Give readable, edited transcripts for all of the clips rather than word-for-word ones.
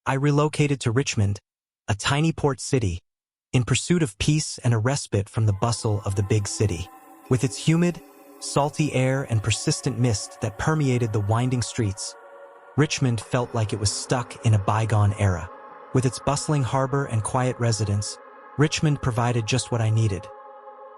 I relocated to Richmond, a tiny port city, in pursuit of peace and a respite from the bustle of the big city. With its humid, salty air and persistent mist that permeated the winding streets, Richmond felt like it was stuck in a bygone era. With its bustling harbor and quiet residents, Richmond provided just what I needed.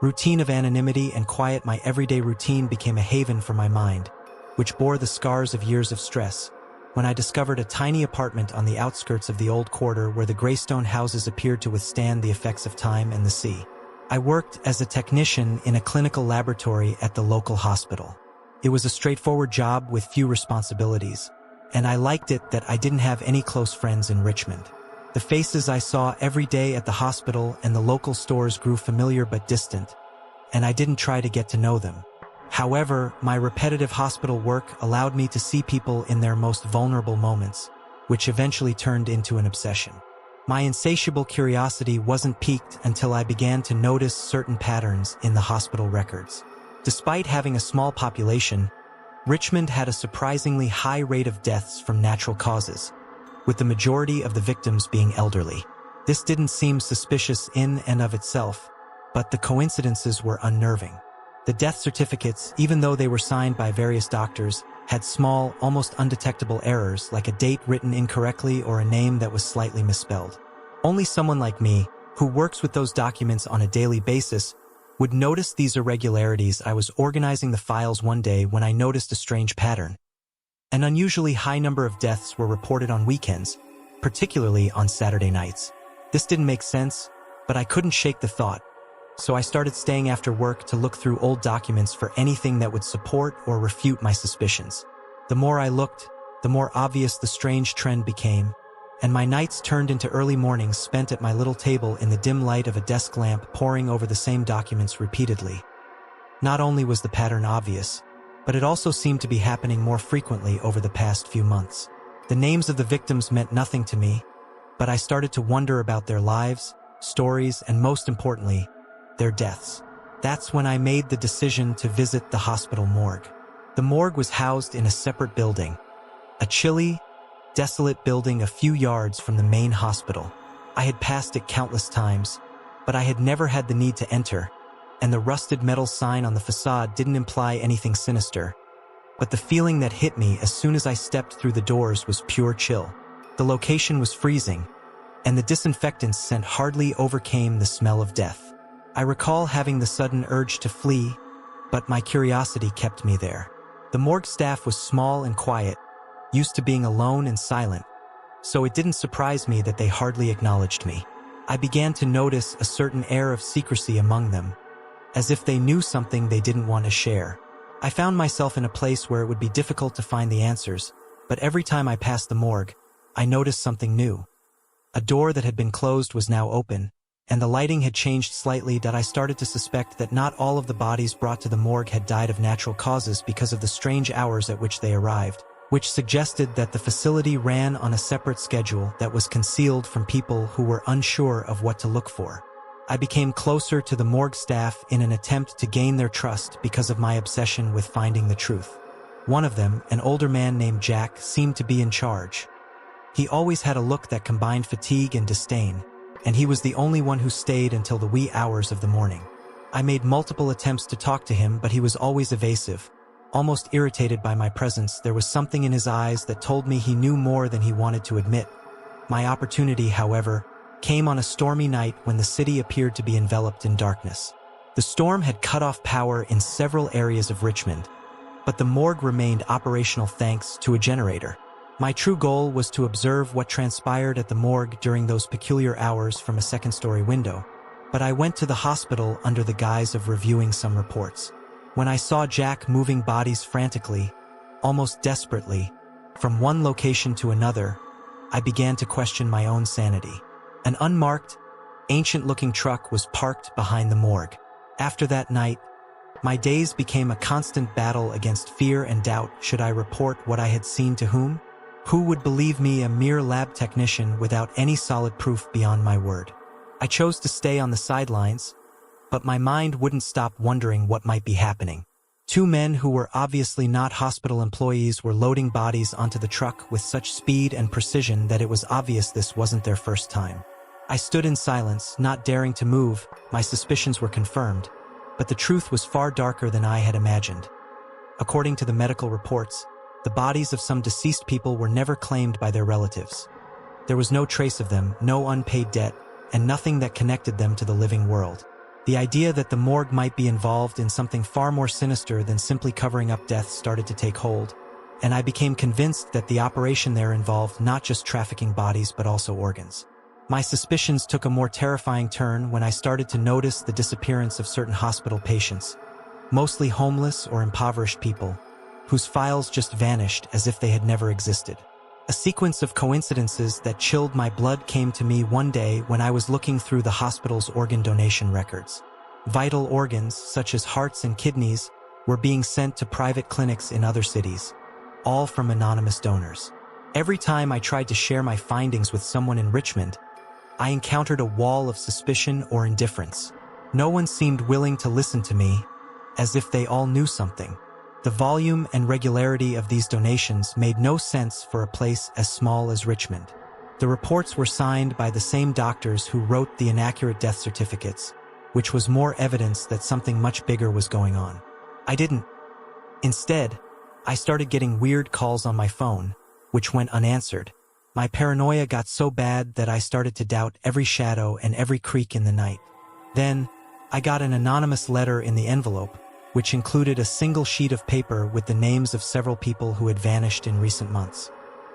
Routine of anonymity and quiet, my everyday routine became a haven for my mind, which bore the scars of years of stress, when I discovered a tiny apartment on the outskirts of the old quarter where the graystone houses appeared to withstand the effects of time and the sea. I worked as a technician in a clinical laboratory at the local hospital. It was a straightforward job with few responsibilities, and I liked it that I didn't have any close friends in Richmond. The faces I saw every day at the hospital and the local stores grew familiar but distant, and I didn't try to get to know them. However, my repetitive hospital work allowed me to see people in their most vulnerable moments, which eventually turned into an obsession. My insatiable curiosity wasn't piqued until I began to notice certain patterns in the hospital records. Despite having a small population, Richmond had a surprisingly high rate of deaths from natural causes, with the majority of the victims being elderly. This didn't seem suspicious in and of itself, but the coincidences were unnerving. The death certificates, even though they were signed by various doctors, had small, almost undetectable errors like a date written incorrectly or a name that was slightly misspelled. Only someone like me, who works with those documents on a daily basis, would notice these irregularities. I was organizing the files one day when I noticed a strange pattern. An unusually high number of deaths were reported on weekends, particularly on Saturday nights. This didn't make sense, but I couldn't shake the thought. So I started staying after work to look through old documents for anything that would support or refute my suspicions. The more I looked, the more obvious the strange trend became, and my nights turned into early mornings spent at my little table in the dim light of a desk lamp poring over the same documents repeatedly. Not only was the pattern obvious, but it also seemed to be happening more frequently over the past few months. The names of the victims meant nothing to me, but I started to wonder about their lives, stories, and most importantly, their deaths. That's when I made the decision to visit the hospital morgue. The morgue was housed in a separate building, a chilly, desolate building a few yards from the main hospital. I had passed it countless times, but I had never had the need to enter, and the rusted metal sign on the facade didn't imply anything sinister. But the feeling that hit me as soon as I stepped through the doors was pure chill. The location was freezing, and the disinfectant scent hardly overcame the smell of death. I recall having the sudden urge to flee, but my curiosity kept me there. The morgue staff was small and quiet, used to being alone and silent, so it didn't surprise me that they hardly acknowledged me. I began to notice a certain air of secrecy among them, as if they knew something they didn't want to share. I found myself in a place where it would be difficult to find the answers, but every time I passed the morgue, I noticed something new. A door that had been closed was now open, and the lighting had changed slightly that I started to suspect that not all of the bodies brought to the morgue had died of natural causes because of the strange hours at which they arrived, which suggested that the facility ran on a separate schedule that was concealed from people who were unsure of what to look for. I became closer to the morgue staff in an attempt to gain their trust because of my obsession with finding the truth. One of them, an older man named Jack, seemed to be in charge. He always had a look that combined fatigue and disdain, and he was the only one who stayed until the wee hours of the morning. I made multiple attempts to talk to him, but he was always evasive. Almost irritated by my presence, there was something in his eyes that told me he knew more than he wanted to admit. My opportunity, however, came on a stormy night when the city appeared to be enveloped in darkness. The storm had cut off power in several areas of Richmond, but the morgue remained operational thanks to a generator. My true goal was to observe what transpired at the morgue during those peculiar hours from a second-story window, but I went to the hospital under the guise of reviewing some reports. When I saw Jack moving bodies frantically, almost desperately, from one location to another, I began to question my own sanity. An unmarked, ancient-looking truck was parked behind the morgue. After that night, my days became a constant battle against fear and doubt. Should I report what I had seen to whom? Who would believe me, a mere lab technician without any solid proof beyond my word? I chose to stay on the sidelines, but my mind wouldn't stop wondering what might be happening. Two men who were obviously not hospital employees were loading bodies onto the truck with such speed and precision that it was obvious this wasn't their first time. I stood in silence, not daring to move. My suspicions were confirmed, but the truth was far darker than I had imagined. According to the medical reports, the bodies of some deceased people were never claimed by their relatives. There was no trace of them, no unpaid debt, and nothing that connected them to the living world. The idea that the morgue might be involved in something far more sinister than simply covering up deaths started to take hold, and I became convinced that the operation there involved not just trafficking bodies but also organs. My suspicions took a more terrifying turn when I started to notice the disappearance of certain hospital patients, mostly homeless or impoverished people, whose files just vanished as if they had never existed. A sequence of coincidences that chilled my blood came to me one day when I was looking through the hospital's organ donation records. Vital organs, such as hearts and kidneys, were being sent to private clinics in other cities, all from anonymous donors. Every time I tried to share my findings with someone in Richmond, I encountered a wall of suspicion or indifference. No one seemed willing to listen to me, as if they all knew something. The volume and regularity of these donations made no sense for a place as small as Richmond. The reports were signed by the same doctors who wrote the inaccurate death certificates, which was more evidence that something much bigger was going on. Instead, I started getting weird calls on my phone, which went unanswered. My paranoia got so bad that I started to doubt every shadow and every creak in the night. Then, I got an anonymous letter in the envelope, which included a single sheet of paper with the names of several people who had vanished in recent months.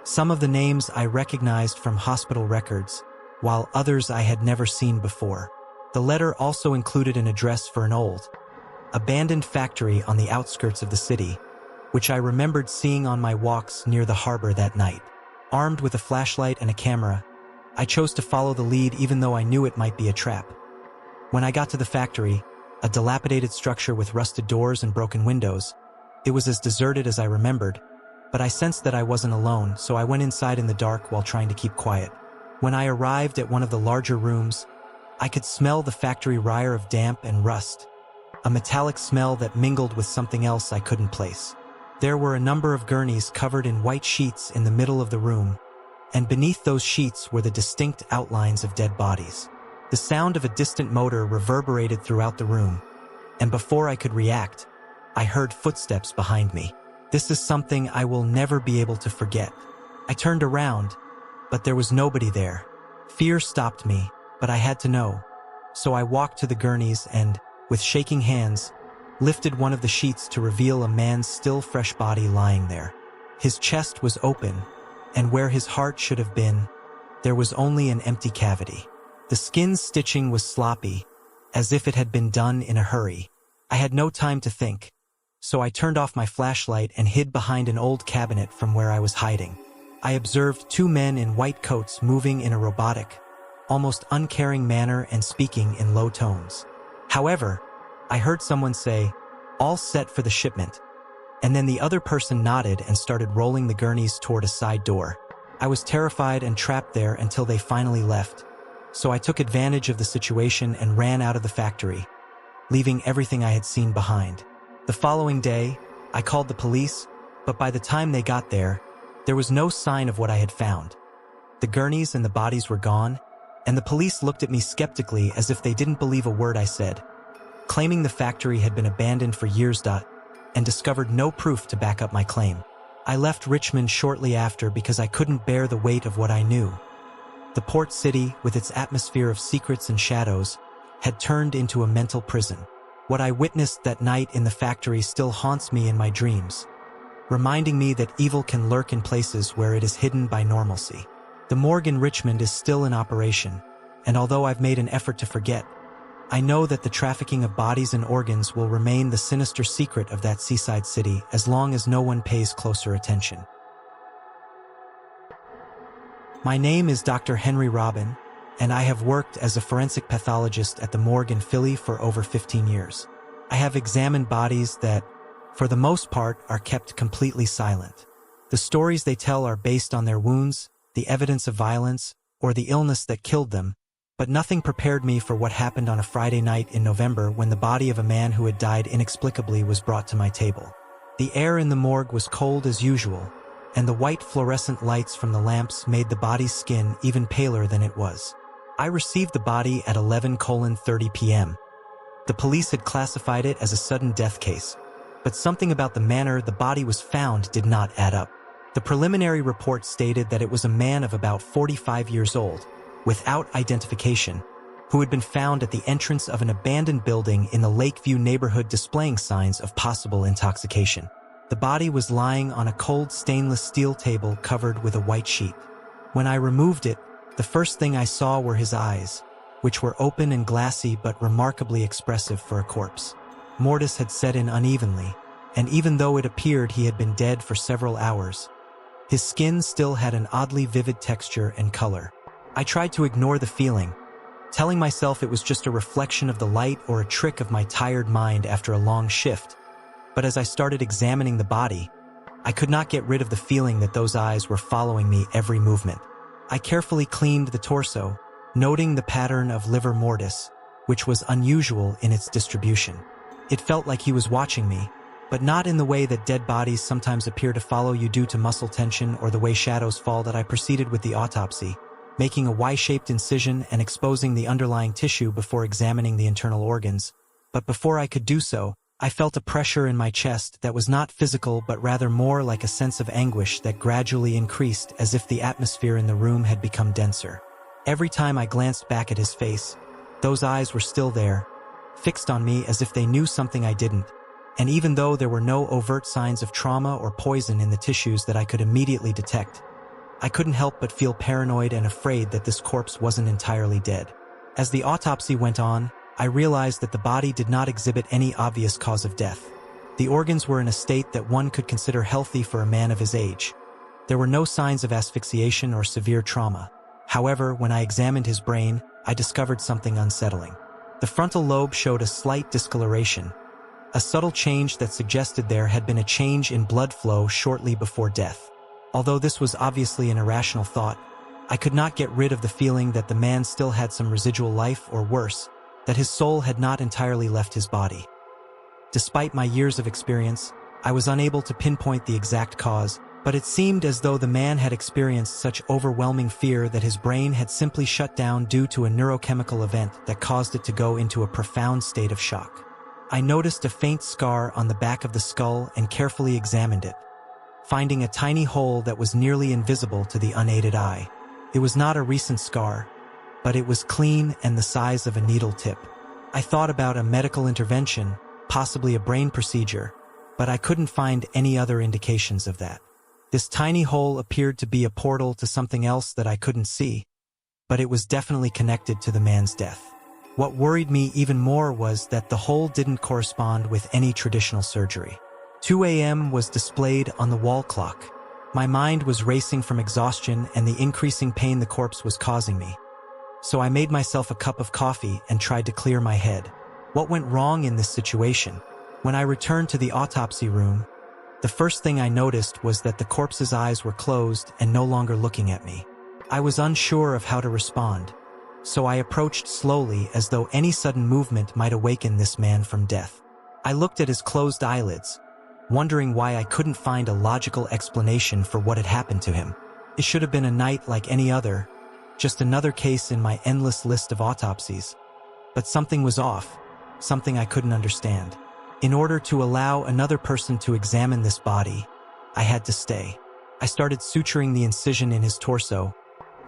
Some of the names I recognized from hospital records, while others I had never seen before. The letter also included an address for an old, abandoned factory on the outskirts of the city, which I remembered seeing on my walks near the harbor that night. Armed with a flashlight and a camera, I chose to follow the lead even though I knew it might be a trap. When I got to the factory, a dilapidated structure with rusted doors and broken windows, it was as deserted as I remembered, but I sensed that I wasn't alone, so I went inside in the dark while trying to keep quiet. When I arrived at one of the larger rooms, I could smell the factory reek of damp and rust, a metallic smell that mingled with something else I couldn't place. There were a number of gurneys covered in white sheets in the middle of the room, and beneath those sheets were the distinct outlines of dead bodies. The sound of a distant motor reverberated throughout the room, and before I could react, I heard footsteps behind me. This is something I will never be able to forget. I turned around, but there was nobody there. Fear stopped me, but I had to know. So I walked to the gurneys and, with shaking hands, lifted one of the sheets to reveal a man's still fresh body lying there. His chest was open, and where his heart should have been, there was only an empty cavity. The skin stitching was sloppy, as if it had been done in a hurry. I had no time to think, so I turned off my flashlight and hid behind an old cabinet from where I was hiding. I observed two men in white coats moving in a robotic, almost uncaring manner and speaking in low tones. However, I heard someone say, "All set for the shipment," and then the other person nodded and started rolling the gurneys toward a side door. I was terrified and trapped there until they finally left. So I took advantage of the situation and ran out of the factory, leaving everything I had seen behind. The following day, I called the police, but by the time they got there was no sign of what I had found. The gurneys and the bodies were gone, and the police looked at me skeptically as if they didn't believe a word I said, claiming the factory had been abandoned for years and discovered no proof to back up my claim. I left Richmond shortly after because I couldn't bear the weight of what I knew. The port city, with its atmosphere of secrets and shadows, had turned into a mental prison. What I witnessed that night in the factory still haunts me in my dreams, reminding me that evil can lurk in places where it is hidden by normalcy. The morgue in Richmond is still in operation, and although I've made an effort to forget, I know that the trafficking of bodies and organs will remain the sinister secret of that seaside city as long as no one pays closer attention. My name is Dr. Henry Robin, and I have worked as a forensic pathologist at the morgue in Philly for over 15 years. I have examined bodies that, for the most part, are kept completely silent. The stories they tell are based on their wounds, the evidence of violence, or the illness that killed them, But nothing prepared me for what happened on a Friday night in November when the body of a man who had died inexplicably was brought to my table. The air in the morgue was cold as usual, and the white fluorescent lights from the lamps made the body's skin even paler than it was. I received the body at 11:30 p.m. The police had classified it as a sudden death case, but something about the manner the body was found did not add up. The preliminary report stated that it was a man of about 45 years old, without identification, who had been found at the entrance of an abandoned building in the Lakeview neighborhood displaying signs of possible intoxication. The body was lying on a cold stainless steel table covered with a white sheet. When I removed it, the first thing I saw were his eyes, which were open and glassy but remarkably expressive for a corpse. Mortis had set in unevenly, and even though it appeared he had been dead for several hours, his skin still had an oddly vivid texture and color. I tried to ignore the feeling, telling myself it was just a reflection of the light or a trick of my tired mind after a long shift. But as I started examining the body, I could not get rid of the feeling that those eyes were following me every movement. I carefully cleaned the torso, noting the pattern of livor mortis, which was unusual in its distribution. It felt like he was watching me, but not in the way that dead bodies sometimes appear to follow you due to muscle tension or the way shadows fall. That I proceeded with the autopsy, making a Y-shaped incision and exposing the underlying tissue before examining the internal organs. But before I could do so, I felt a pressure in my chest that was not physical but rather more like a sense of anguish that gradually increased as if the atmosphere in the room had become denser. Every time I glanced back at his face, those eyes were still there, fixed on me as if they knew something I didn't. And even though there were no overt signs of trauma or poison in the tissues that I could immediately detect, I couldn't help but feel paranoid and afraid that this corpse wasn't entirely dead. As the autopsy went on, I realized that the body did not exhibit any obvious cause of death. The organs were in a state that one could consider healthy for a man of his age. There were no signs of asphyxiation or severe trauma. However, when I examined his brain, I discovered something unsettling. The frontal lobe showed a slight discoloration, a subtle change that suggested there had been a change in blood flow shortly before death. Although this was obviously an irrational thought, I could not get rid of the feeling that the man still had some residual life, or worse, that his soul had not entirely left his body. Despite my years of experience, I was unable to pinpoint the exact cause, but it seemed as though the man had experienced such overwhelming fear that his brain had simply shut down due to a neurochemical event that caused it to go into a profound state of shock. I noticed a faint scar on the back of the skull and carefully examined it, finding a tiny hole that was nearly invisible to the unaided eye. It was not a recent scar, but it was clean and the size of a needle tip. I thought about a medical intervention, possibly a brain procedure, but I couldn't find any other indications of that. This tiny hole appeared to be a portal to something else that I couldn't see, but it was definitely connected to the man's death. What worried me even more was that the hole didn't correspond with any traditional surgery. 2 a.m. was displayed on the wall clock. My mind was racing from exhaustion and the increasing pain the corpse was causing me. So I made myself a cup of coffee and tried to clear my head. What went wrong in this situation? When I returned to the autopsy room, the first thing I noticed was that the corpse's eyes were closed and no longer looking at me. I was unsure of how to respond, so I approached slowly as though any sudden movement might awaken this man from death. I looked at his closed eyelids, wondering why I couldn't find a logical explanation for what had happened to him. It should have been a night like any other, just another case in my endless list of autopsies. But something was off, something I couldn't understand. In order to allow another person to examine this body, I had to stay. I started suturing the incision in his torso,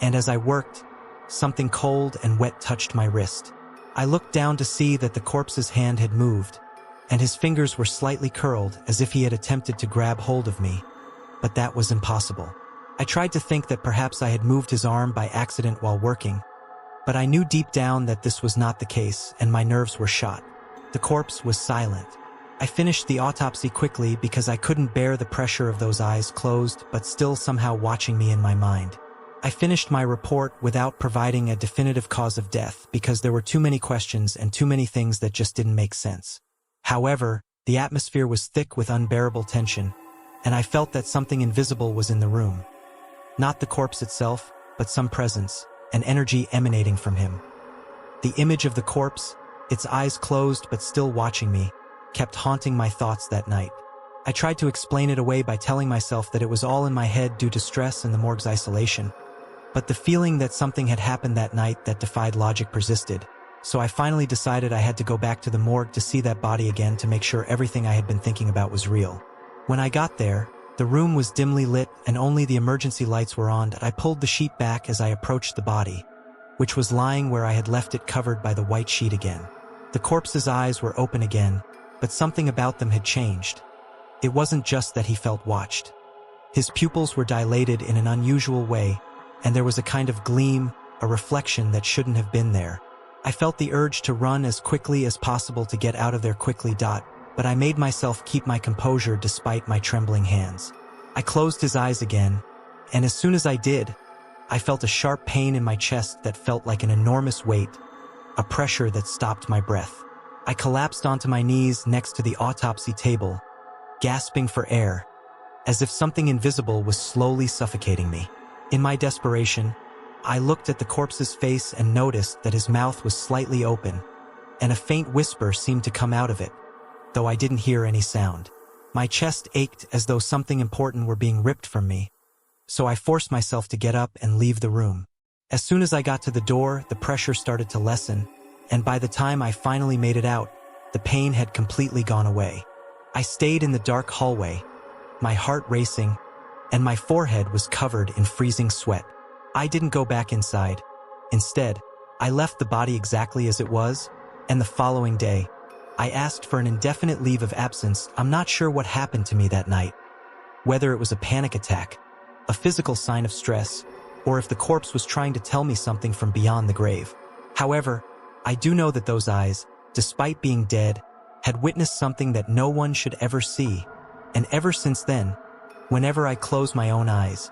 and as I worked, something cold and wet touched my wrist. I looked down to see that the corpse's hand had moved, and his fingers were slightly curled as if he had attempted to grab hold of me, but that was impossible. I tried to think that perhaps I had moved his arm by accident while working, but I knew deep down that this was not the case, and my nerves were shot. The corpse was silent. I finished the autopsy quickly because I couldn't bear the pressure of those eyes closed but still somehow watching me in my mind. I finished my report without providing a definitive cause of death because there were too many questions and too many things that just didn't make sense. However, the atmosphere was thick with unbearable tension, and I felt that something invisible was in the room. Not the corpse itself, but some presence, an energy emanating from him. The image of the corpse, its eyes closed but still watching me, kept haunting my thoughts that night. I tried to explain it away by telling myself that it was all in my head due to stress and the morgue's isolation. But the feeling that something had happened that night that defied logic persisted, so I finally decided I had to go back to the morgue to see that body again to make sure everything I had been thinking about was real. When I got there, the room was dimly lit and only the emergency lights were on. I pulled the sheet back as I approached the body, which was lying where I had left it covered by the white sheet again. The corpse's eyes were open again, but something about them had changed. It wasn't just that he felt watched. His pupils were dilated in an unusual way, and there was a kind of gleam, a reflection that shouldn't have been there. I felt the urge to run as quickly as possible to get out of there quickly. But I made myself keep my composure despite my trembling hands. I closed his eyes again, and as soon as I did, I felt a sharp pain in my chest that felt like an enormous weight, a pressure that stopped my breath. I collapsed onto my knees next to the autopsy table, gasping for air, as if something invisible was slowly suffocating me. In my desperation, I looked at the corpse's face and noticed that his mouth was slightly open, and a faint whisper seemed to come out of it, though I didn't hear any sound. My chest ached as though something important were being ripped from me, so I forced myself to get up and leave the room. As soon as I got to the door, the pressure started to lessen, and by the time I finally made it out, the pain had completely gone away. I stayed in the dark hallway, my heart racing, and my forehead was covered in freezing sweat. I didn't go back inside. Instead, I left the body exactly as it was, and the following day, I asked for an indefinite leave of absence. I'm not sure what happened to me that night. Whether it was a panic attack, a physical sign of stress, or if the corpse was trying to tell me something from beyond the grave. However, I do know that those eyes, despite being dead, had witnessed something that no one should ever see, and ever since then, whenever I close my own eyes,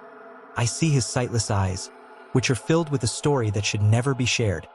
I see his sightless eyes, which are filled with a story that should never be shared.